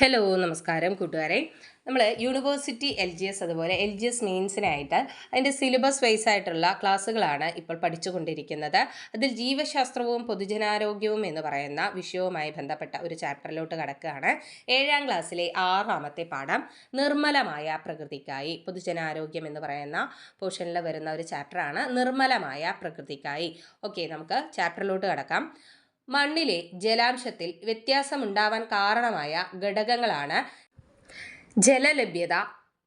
Hello നമസ്കാരം കൂട്ടുകാരെ. നമ്മൾ യൂണിവേഴ്സിറ്റി LGS അതുപോലെ LGS മെയിൻസിനായിട്ട് അതിൻ്റെ സിലബസ് വൈസ് ആയിട്ടുള്ള ക്ലാസ്സുകളാണ് ഇപ്പോൾ പഠിച്ചുകൊണ്ടിരിക്കുന്നത്. അതിൽ ജീവശാസ്ത്രവും പൊതുജനാരോഗ്യവും എന്ന് പറയുന്ന വിഷയവുമായി ബന്ധപ്പെട്ട ഒരു ചാപ്റ്ററിലോട്ട് കടക്കുകയാണ്. 7ാം ക്ലാസ്സിലെ 6ാമത്തെ പാഠം നിർമ്മലമായ പ്രകൃതിക്കായി. പൊതുജനാരോഗ്യം എന്ന് പറയുന്ന പോർഷനിൽ വരുന്ന ഒരു ചാപ്റ്ററാണ് നിർമ്മലമായ പ്രകൃതിക്കായി. ഓക്കെ, നമുക്ക് ചാപ്റ്ററിലോട്ട് കടക്കാം. മണ്ണിലെ ജലാംശത്തിൽ വ്യത്യാസമുണ്ടാവാൻ കാരണമായ ഘടകങ്ങളാണ് ജലലഭ്യത,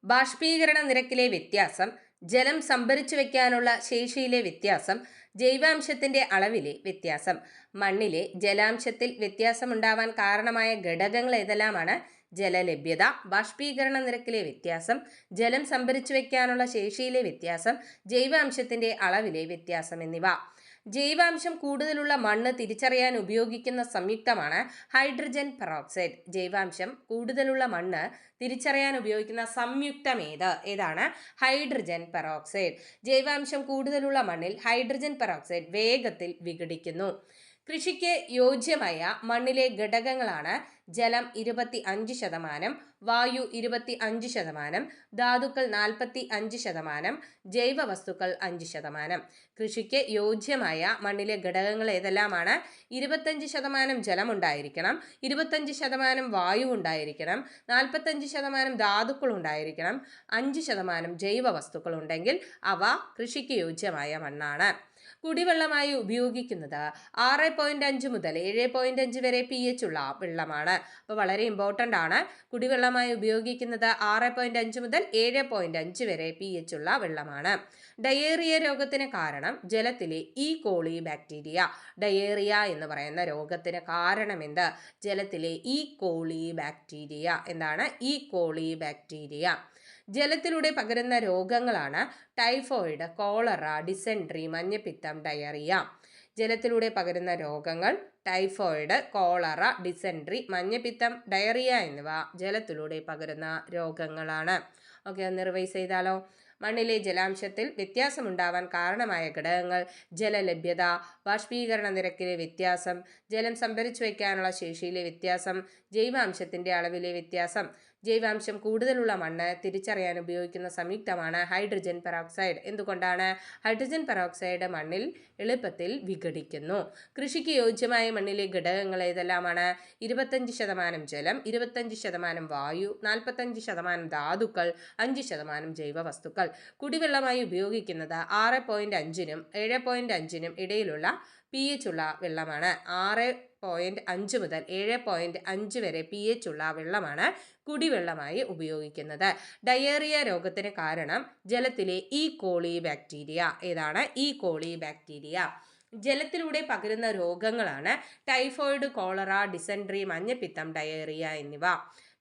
ബാഷ്പീകരണ നിരക്കിലെ വ്യത്യാസം, ജലം സംഭരിച്ചു വയ്ക്കാനുള്ള ശേഷിയിലെ വ്യത്യാസം, ജൈവാംശത്തിന്റെ അളവിലെ വ്യത്യാസം. മണ്ണിലെ ജലാംശത്തിൽ വ്യത്യാസമുണ്ടാവാൻ കാരണമായ ഘടകങ്ങൾ ഏതെല്ലാമാണ്? ജലലഭ്യത, ബാഷ്പീകരണ നിരക്കിലെ വ്യത്യാസം, ജലം സംഭരിച്ചു വയ്ക്കാനുള്ള ശേഷിയിലെ വ്യത്യാസം, ജൈവാംശത്തിന്റെ അളവിലെ വ്യത്യാസം എന്നിവ. ജൈവാംശം കൂടുതലുള്ള മണ്ണ് തിരിച്ചറിയാൻ ഉപയോഗിക്കുന്ന സംയുക്തമാണ് ഹൈഡ്രജൻ പെറോക്സൈഡ്. ജൈവാംശം കൂടുതലുള്ള മണ്ണ് തിരിച്ചറിയാൻ ഉപയോഗിക്കുന്ന സംയുക്തം ഏതാണ്? Hydrogen peroxide. ജൈവാംശം കൂടുതലുള്ള മണ്ണിൽ ഹൈഡ്രജൻ പെറോക്സൈഡ് വേഗത്തിൽ വിഘടിക്കുന്നു. കൃഷിക്ക് യോജ്യമായ മണ്ണിലെ ഘടകങ്ങളാണ് ജലം 25%, വായു 25%, ധാതുക്കൾ 45%, ജൈവവസ്തുക്കൾ 5%. കൃഷിക്ക് യോജ്യമായ മണ്ണിലെ ഘടകങ്ങൾ ഏതെല്ലാമാണ്? 25% ജലം ഉണ്ടായിരിക്കണം, 25% വായു ഉണ്ടായിരിക്കണം, 45% ധാതുക്കൾ ഉണ്ടായിരിക്കണം, 5% ജൈവവസ്തുക്കൾ ഉണ്ടെങ്കിൽ അവ കൃഷിക്ക് യോജ്യമായ മണ്ണാണ്. കുടിവെള്ളമായി ഉപയോഗിക്കുന്നത് 6.5 മുതൽ 7.5 വരെ pH ഉള്ള വെള്ളമാണ്. അപ്പോൾ വളരെ ഇമ്പോർട്ടൻ്റ് ആണ്. കുടിവെള്ളമായി ഉപയോഗിക്കുന്നത് 6.5 മുതൽ 7.5 വരെ pH ഉള്ള വെള്ളമാണ്. ഡയേറിയ രോഗത്തിന് കാരണം ജലത്തിലെ കോളി ബാക്ടീരിയ. ഡയേറിയ എന്ന് പറയുന്ന രോഗത്തിന് കാരണം എന്ത്? ജലത്തിലെ കോളി ബാക്ടീരിയ. എന്താണ് കോളി ബാക്ടീരിയ? ജലത്തിലൂടെ പകരുന്ന രോഗങ്ങളാണ് ടൈഫോയിഡ്, കോളറ, ഡിസെൻട്രി, മഞ്ഞപ്പിത്തം, ഡയറിയ. ജലത്തിലൂടെ പകരുന്ന രോഗങ്ങൾ ടൈഫോയിഡ്, കോളറ, ഡിസെൻട്രി, മഞ്ഞപ്പിത്തം, ഡയറിയ എന്നിവ ജലത്തിലൂടെ പകരുന്ന രോഗങ്ങളാണ്. ഓക്കെ, ഒന്ന് റിവൈസ് ചെയ്താലോ? മണ്ണിലെ ജലാംശത്തിൽ വ്യത്യാസമുണ്ടാവാൻ കാരണമായ ഘടകങ്ങൾ ജലലഭ്യത, ബാഷ്പീകരണ നിരക്കിലെ വ്യത്യാസം, ജലം സംഭരിച്ചു വയ്ക്കാനുള്ള ശേഷിയിലെ വ്യത്യാസം, ജൈവാംശത്തിന്റെ അളവിലെ വ്യത്യാസം. ജൈവാംശം കൂടുതലുള്ള മണ്ണ് തിരിച്ചറിയാൻ ഉപയോഗിക്കുന്ന സംയുക്തമാണ് ഹൈഡ്രജൻ പെറോക്സൈഡ്. എന്തുകൊണ്ടാണ്? ഹൈഡ്രജൻ പെറോക്സൈഡ് മണ്ണിൽ എളുപ്പത്തിൽ വിഘടിക്കുന്നു. കൃഷിക്ക് യോജ്യമായ മണ്ണിലെ ഘടകങ്ങൾ ഏതെല്ലാമാണ്? 25% ജലം, 25% വായു, 45% ധാതുക്കൾ, 5% ജൈവവസ്തുക്കൾ. കുടിവെള്ളമായി ഉപയോഗിക്കുന്നത് 6.5നും 7.5നും ഇടയിലുള്ള pH ഉള്ള വെള്ളമാണ്. 6.5 മുതൽ 7.5 വരെ pH ഉള്ള വെള്ളമാണ് കുടിവെള്ളമായി ഉപയോഗിക്കുന്നത്. ഡയേറിയ രോഗത്തിന് കാരണം ജലത്തിലെ കോളി ബാക്ടീരിയ. ഏതാണ്? കോളി ബാക്ടീരിയ. ജലത്തിലൂടെ പകരുന്ന രോഗങ്ങളാണ് ടൈഫോയിഡ്, കോളറ, ഡിസെൻട്രി, മഞ്ഞപ്പിത്തം, ഡയേറിയ എന്നിവ.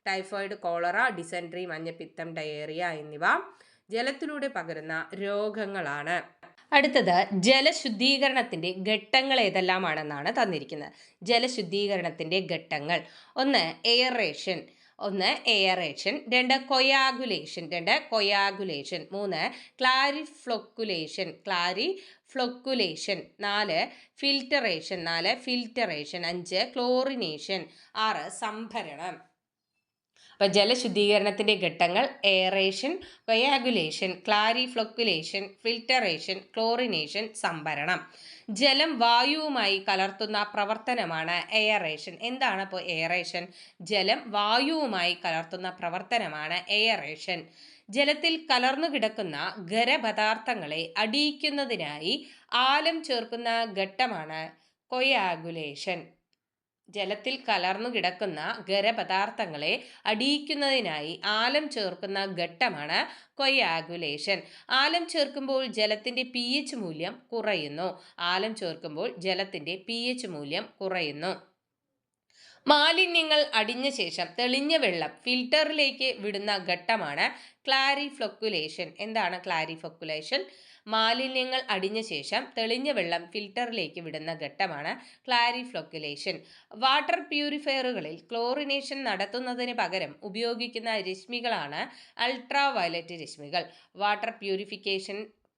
ടൈഫോയിഡ്, കോളറ, ഡിസെൻട്രി, മഞ്ഞപ്പിത്തം, ഡയേറിയ എന്നിവ ജലത്തിലൂടെ പകരുന്ന രോഗങ്ങളാണ്. അടുത്തത് ജലശുദ്ധീകരണത്തിന്റെ ഘട്ടങ്ങൾ ഏതെല്ലാമാണെന്നാണ് തന്നിരിക്കുന്നത്. ജലശുദ്ധീകരണത്തിന്റെ ഘട്ടങ്ങൾ: 1 എയറേഷൻ, 2 കൊയാഗുലേഷൻ, 3 ക്ലാരിഫ്ലൊക്കുലേഷൻ, 4 ഫിൽറ്ററേഷൻ, 5 ക്ലോറിനേഷൻ, 6 സംഭരണം. അപ്പോൾ ജലശുദ്ധീകരണത്തിന്റെ ഘട്ടങ്ങൾ എയറേഷൻ, കൊയാഗുലേഷൻ, ക്ലാരിഫ്ലൊക്കുലേഷൻ, ഫിൽറ്ററേഷൻ, ക്ലോറിനേഷൻ, സംഭരണം. ജലം വായുവുമായി കലർത്തുന്ന പ്രവർത്തനമാണ് എയറേഷൻ. എന്താണ് അപ്പോൾ എയറേഷൻ? ജലം വായുവുമായി കലർത്തുന്ന പ്രവർത്തനമാണ് എയറേഷൻ. ജലത്തിൽ കലർന്നു കിടക്കുന്ന ഖരപദാർത്ഥങ്ങളെ അടിയിക്കുന്നതിനായി ആലം ചേർക്കുന്ന ഘട്ടമാണ് കൊയാഗുലേഷൻ. ജലത്തിൽ കലർന്നു കിടക്കുന്ന ഖരപദാർത്ഥങ്ങളെ അടിയിക്കുന്നതിനായി ആലം ചേർക്കുന്ന ഘട്ടമാണ് കൊയാഗുലേഷൻ. ആലം ചേർക്കുമ്പോൾ ജലത്തിന്റെ pH മൂല്യം കുറയുന്നു. മാലിന്യങ്ങൾ അടിഞ്ഞ ശേഷം തെളിഞ്ഞ വെള്ളം ഫിൽറ്ററിലേക്ക് വിടുന്ന ഘട്ടമാണ് ക്ലാരിഫ്ലൊക്കുലേഷൻ. എന്താണ് ക്ലാരിഫ്ലൊക്കുലേഷൻ? മാലിന്യങ്ങൾ അടിഞ്ഞ ശേഷം തെളിഞ്ഞ വെള്ളം ഫിൽറ്ററിലേക്ക് വിടുന്ന ഘട്ടമാണ് ക്ലാരിഫ്ലൊക്കുലേഷൻ. വാട്ടർ പ്യൂരിഫയറുകളിൽ ക്ലോറിനേഷൻ നടത്തുന്നതിന് പകരം ഉപയോഗിക്കുന്ന രശ്മികളാണ് അൾട്രാ വയലറ്റ് രശ്മികൾ. വാട്ടർ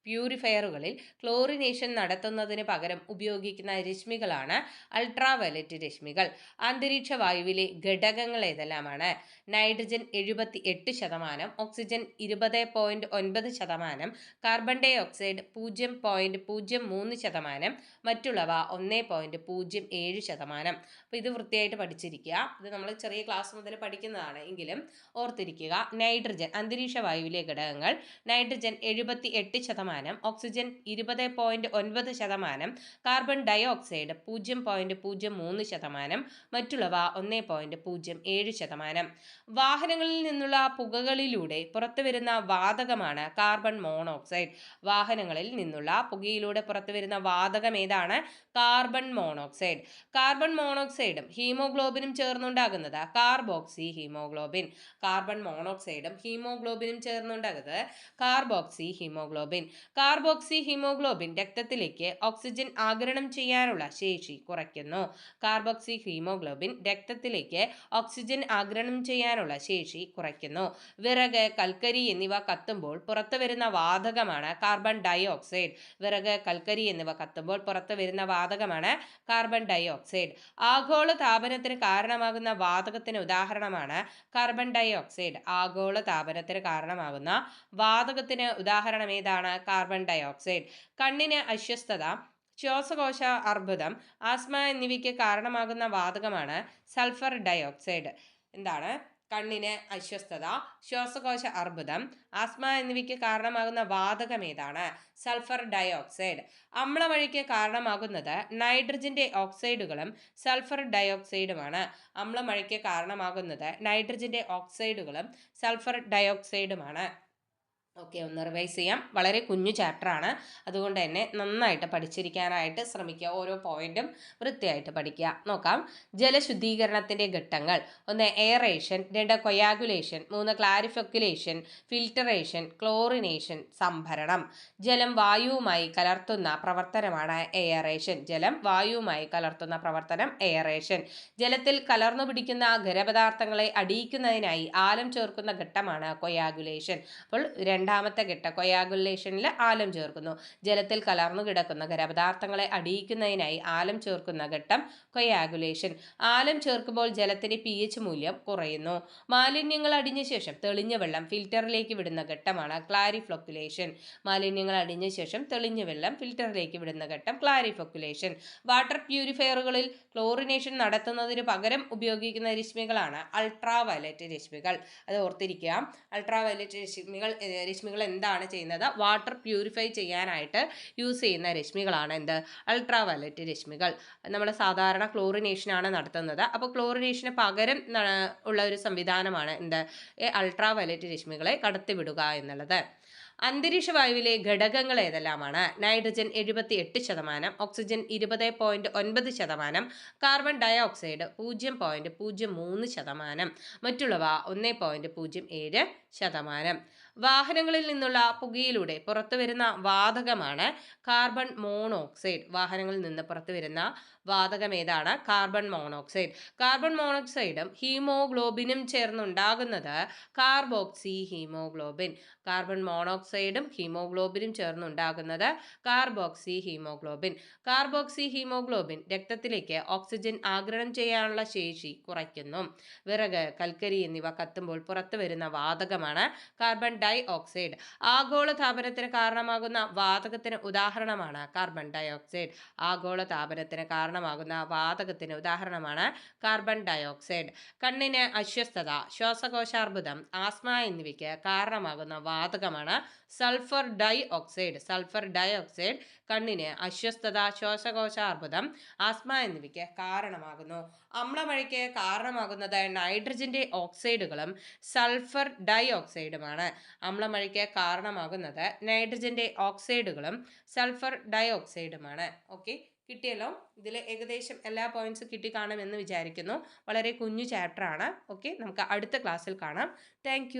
പ്യൂരിഫയറുകളിൽ ക്ലോറിനേഷൻ നടത്തുന്നതിന് പകരം ഉപയോഗിക്കുന്ന രശ്മികളാണ് അൾട്രാവയലറ്റ് രശ്മികൾ. അന്തരീക്ഷ വായുവിലെ ഘടകങ്ങൾ ഏതെല്ലാമാണ്? Nitrogen 78%, oxygen 20.9%, carbon dioxide 0.03%, മറ്റുള്ളവ 1.07%. അപ്പോൾ ഇത് വൃത്തിയായിട്ട് പഠിച്ചിരിക്കുക. ഇത് നമ്മൾ ചെറിയ ക്ലാസ് മുതൽ പഠിക്കുന്നതാണ് എങ്കിലും ഓർത്തിരിക്കുക. നൈട്രജൻ അന്തരീക്ഷ വായുവിലെ ഘടകങ്ങൾ: nitrogen 78%, oxygen 20.9%, carbon dioxide 0.03%, മറ്റുള്ളവ 1.07%. വാഹനങ്ങളിൽ നിന്നുള്ള പുകകളിലൂടെ പുറത്തുവരുന്ന വാതകമാണ് കാർബൺ മോണോക്സൈഡ്. വാഹനങ്ങളിൽ നിന്നുള്ള പുകയിലൂടെ പുറത്തുവരുന്ന വാതകം ഏതാണ്? Carbon monoxide. കാർബൺ മോണോക്സൈഡും ഹീമോഗ്ലോബിനും ചേർന്നുണ്ടാകുന്നത് കാർബോക്സി ഹീമോഗ്ലോബിൻ. കാർബൺ മോണോക്സൈഡും ഹീമോഗ്ലോബിനും ചേർന്നുണ്ടാകുന്നത് കാർബോക്സി ഹീമോഗ്ലോബിൻ. കാർബോക്സി ഹീമോഗ്ലോബിൻ രക്തത്തിലേക്ക് ഓക്സിജൻ ആഗിരണം ചെയ്യാനുള്ള ശേഷി കുറയ്ക്കുന്നു. കാർബോക്സി ഹീമോഗ്ലോബിൻ രക്തത്തിലേക്ക് ഓക്സിജൻ ആഗിരണം ചെയ്യാനുള്ള ശേഷി കുറയ്ക്കുന്നു. വിറക്, കൽക്കരി എന്നിവ കത്തുമ്പോൾ പുറത്തുവരുന്ന വാതകമാണ് കാർബൺ ഡൈ ഓക്സൈഡ്. വിറക്, കൽക്കരി എന്നിവ കത്തുമ്പോൾ പുറത്തുവരുന്ന വാതകമാണ് കാർബൺ ഡൈ ഓക്സൈഡ്. ആഗോള താപനത്തിന് കാരണമാകുന്ന വാതകത്തിന് ഉദാഹരണമാണ് കാർബൺ ഡൈ ഓക്സൈഡ്. ആഗോള താപനത്തിന് കാരണമാകുന്ന വാതകത്തിന് ഉദാഹരണം ഏതാണ്? Carbon dioxide. കണ്ണിന് അസ്വസ്ഥത, ശ്വാസകോശ അർബുദം, ആസ്മ എന്നിവയ്ക്ക് കാരണമാകുന്ന വാതകമാണ് സൾഫർ ഡൈ ഓക്സൈഡ്. എന്താണ്? കണ്ണിന് അസ്വസ്ഥത, ശ്വാസകോശ അർബുദം, ആസ്മ എന്നിവയ്ക്ക് കാരണമാകുന്ന വാതകം ഏതാണ്? Sulphur dye oxide. അമ്ലമഴയ്ക്ക് കാരണമാകുന്നത് നൈട്രജന്റെ ഓക്സൈഡുകളും സൾഫർ ഡൈ ഓക്സൈഡുമാണ്. അമ്ലമഴയ്ക്ക് കാരണമാകുന്നത് നൈട്രജന്റെ ഓക്സൈഡുകളും സൾഫർ ഡൈ ഓക്സൈഡുമാണ്. ഓക്കെ, ഒന്ന് റിവൈസ് ചെയ്യാം. വളരെ കുഞ്ഞു ചാപ്റ്ററാണ്, അതുകൊണ്ട് തന്നെ നന്നായിട്ട് പഠിച്ചിരിക്കാനായിട്ട് ശ്രമിക്കുക. ഓരോ പോയിന്റും വൃത്തിയായിട്ട് പഠിക്കുക. നോക്കാം. ജലശുദ്ധീകരണത്തിൻ്റെ ഘട്ടങ്ങൾ: 1. Aeration, 2. Coagulation, 3. Clarification, filtration, chlorination, സംഭരണം. ജലം വായുവുമായി കലർത്തുന്ന പ്രവർത്തനമാണ് എയറേഷൻ. ജലം വായുവുമായി കലർത്തുന്ന പ്രവർത്തനം എയറേഷൻ. ജലത്തിൽ കലർന്നു പിടിക്കുന്ന ഖരപദാർത്ഥങ്ങളെ അടിയിക്കുന്നതിനായി ആലം ചേർക്കുന്ന ഘട്ടമാണ് കൊയാഗുലേഷൻ. അപ്പോൾ രണ്ടാമത്തെ ഘട്ടം കൊയാഗുലേഷനിൽ ആലം ചേർക്കുന്നു. ജലത്തിൽ കലർന്നു കിടക്കുന്ന ഖരപദാർത്ഥങ്ങളെ അടിയിക്കുന്നതിനായി ആലം ചേർക്കുന്ന ഘട്ടം കൊയാഗുലേഷൻ. ആലം ചേർക്കുമ്പോൾ ജലത്തിന്റെ pH മൂല്യം കുറയുന്നു. മാലിന്യങ്ങൾ അടിഞ്ഞ ശേഷം തെളിഞ്ഞ വെള്ളം ഫിൽറ്ററിലേക്ക് വിടുന്ന ഘട്ടമാണ് ക്ലാരിഫ്ലോക്കുലേഷൻ. മാലിന്യങ്ങൾ അടിഞ്ഞ ശേഷം തെളിഞ്ഞ വെള്ളം ഫിൽറ്ററിലേക്ക് വിടുന്ന ഘട്ടം ക്ലാരിഫ്ലോക്കുലേഷൻ. വാട്ടർ പ്യൂരിഫയറുകളിൽ ക്ലോറിനേഷൻ നടത്തുന്നതിന് പകരം ഉപയോഗിക്കുന്ന രശ്മികളാണ് അൾട്രാവയലറ്റ് രശ്മികൾ. അത് ഓർത്തിരിക്കുക. അൾട്രാവയലറ്റ് രശ്മികൾ എന്താണ് ചെയ്യുന്നത്? വാട്ടർ പ്യൂരിഫൈ ചെയ്യാനായിട്ട് യൂസ് ചെയ്യുന്ന രശ്മികളാണ് എന്ത്? അൾട്രാവയലറ്റ് രശ്മികൾ. നമ്മൾ സാധാരണ ക്ലോറിനേഷനാണ് നടത്തുന്നത്. അപ്പോൾ ക്ലോറിനേഷന് പകരം ഉള്ള ഒരു സംവിധാനമാണ് എന്ത്? അൾട്രാവയലറ്റ് രശ്മികളെ കടത്തിവിടുക എന്നുള്ളത്. അന്തരീക്ഷ വായുവിലെ ഘടകങ്ങൾ ഏതെല്ലാമാണ്? Nitrogen 78%, oxygen 20.9%, carbon dioxide 0.03%, മറ്റുള്ളവ 1.07%. വാഹനങ്ങളിൽ നിന്നുള്ള പുകയിലൂടെ പുറത്തുവരുന്ന വാതകമാണ് കാർബൺ മോണോക്സൈഡ്. വാഹനങ്ങളിൽ നിന്ന് പുറത്തുവരുന്ന വാതകം ഏതാണ്? Carbon monoxide. കാർബൺ മോണോക്സൈഡും ഹീമോഗ്ലോബിനും ചേർന്നുണ്ടാകുന്നത് കാർബോക്സി ഹീമോഗ്ലോബിൻ. കാർബൺ മോണോക്സൈഡും ഹീമോഗ്ലോബിനും ചേർന്നുണ്ടാകുന്നത് കാർബോക്സി ഹീമോഗ്ലോബിൻ. കാർബോക്സി ഹീമോഗ്ലോബിൻ രക്തത്തിലേക്ക് ഓക്സിജൻ ആഗിരണം ചെയ്യാനുള്ള ശേഷി കുറയ്ക്കുന്നു. വിറക്, കൽക്കരി എന്നിവ കത്തുമ്പോൾ പുറത്തുവരുന്ന വാതകമാണ് കാർബൺ ഡൈ ഓക്സൈഡ്. ആഗോള താപനത്തിന് കാരണമാകുന്ന വാതകത്തിന് ഉദാഹരണമാണ് കാർബൺ ഡൈ ഓക്സൈഡ്. ആഗോള താപനത്തിന് കാരണമാകുന്ന വാതകത്തിന് ഉദാഹരണമാണ് കാർബൺ ഡൈ ഓക്സൈഡ്. കണ്ണിന് അസ്വസ്ഥത, ശ്വാസകോശാർബുദം, ആസ്മ എന്നിവയ്ക്ക് കാരണമാകുന്ന വാതകമാണ് sulphur dioxide. Sulphur dioxide കണ്ണിന് അസ്വസ്ഥത, ശ്വാസകോശാർബുദം, ആസ്മ എന്നിവയ്ക്ക് കാരണമാകുന്നു. അമ്ലമഴയ്ക്ക് കാരണമാകുന്നത് നൈട്രജന്റെ ഓക്സൈഡുകളും സൾഫർ ഡൈ ഓക്സൈഡുമാണ്. അമ്ലമഴയ്ക്ക് കാരണമാകുന്നത് നൈട്രജന്റെ ഓക്സൈഡുകളും സൾഫർ ഡൈ ഓക്സൈഡുമാണ്. ഓക്കെ, കിട്ടിയല്ലോ. ഇതിൽ ഏകദേശം എല്ലാ പോയിന്റ്സും കിട്ടിക്കാണുമെന്ന് വിചാരിക്കുന്നു. വളരെ കുഞ്ഞു ചാപ്റ്ററാണ്. ഓക്കെ, നമുക്ക് അടുത്ത ക്ലാസ്സിൽ കാണാം. താങ്ക്